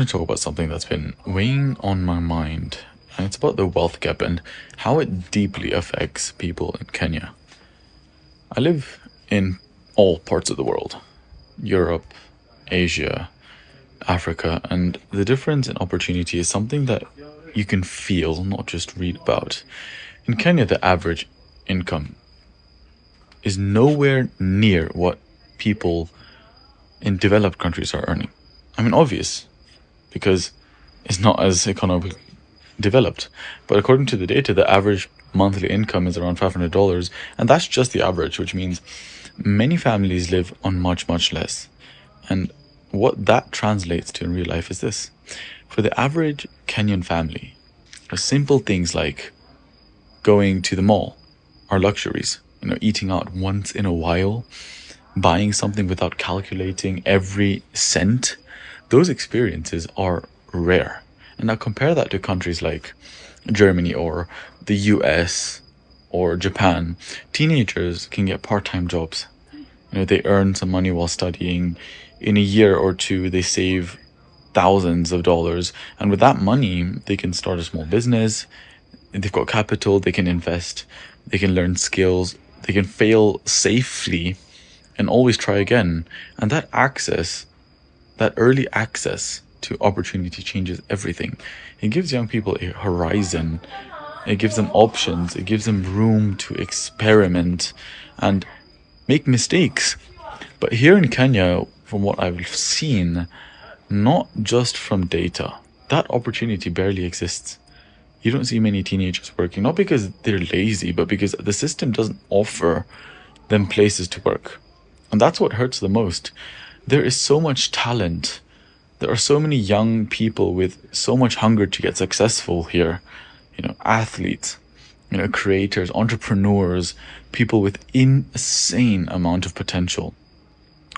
To talk about something that's been weighing on my mind, and it's about the wealth gap and how it deeply affects people in Kenya. I live in all parts of the world: Europe, Asia, Africa, and the difference in opportunity is something that you can feel, not just read about. In Kenya, the average income is nowhere near what people in developed countries are earning. I mean, obvious, because it's not as economically developed. But according to the data, the average monthly income is around $500, and that's just the average, which means many families live on much, much less. And what that translates to in real life is this: for the average Kenyan family, simple things like going to the mall are luxuries. Eating out once in a while, buying something without calculating every cent, those experiences are rare. And now compare that to countries like Germany or the US or Japan. Teenagers can get part-time jobs. They earn some money while studying. In a year or two, they save thousands of dollars. And with that money, they can start a small business. They've got capital, they can invest, they can learn skills, they can fail safely and always try again. And that early access to opportunity changes everything. It gives young people a horizon, it gives them options, it gives them room to experiment and make mistakes. But here in Kenya, from what I've seen, not just from data, that opportunity barely exists. You don't see many teenagers working, not because they're lazy, but because the system doesn't offer them places to work. And that's what hurts the most. There is so much talent. There are so many young people with so much hunger to get successful here. Athletes, creators, entrepreneurs, people with insane amount of potential.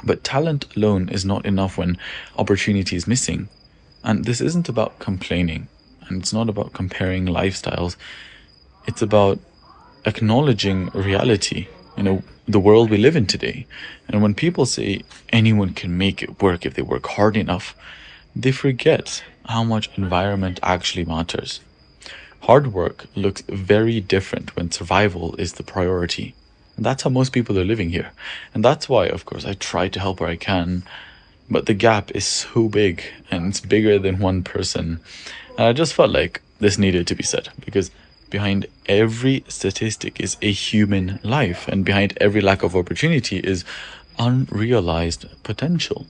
But talent alone is not enough when opportunity is missing. And this isn't about complaining, and it's not about comparing lifestyles. It's about acknowledging reality, the world we live in today. And when people say anyone can make it work if they work hard enough, they forget how much environment actually matters. Hard work looks very different when survival is the priority. And that's how most people are living here. And that's why, of course, I try to help where I can. But the gap is so big, and it's bigger than one person. And I just felt like this needed to be said, because behind every statistic is a human life, and behind every lack of opportunity is unrealized potential.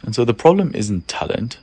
And so the problem isn't talent,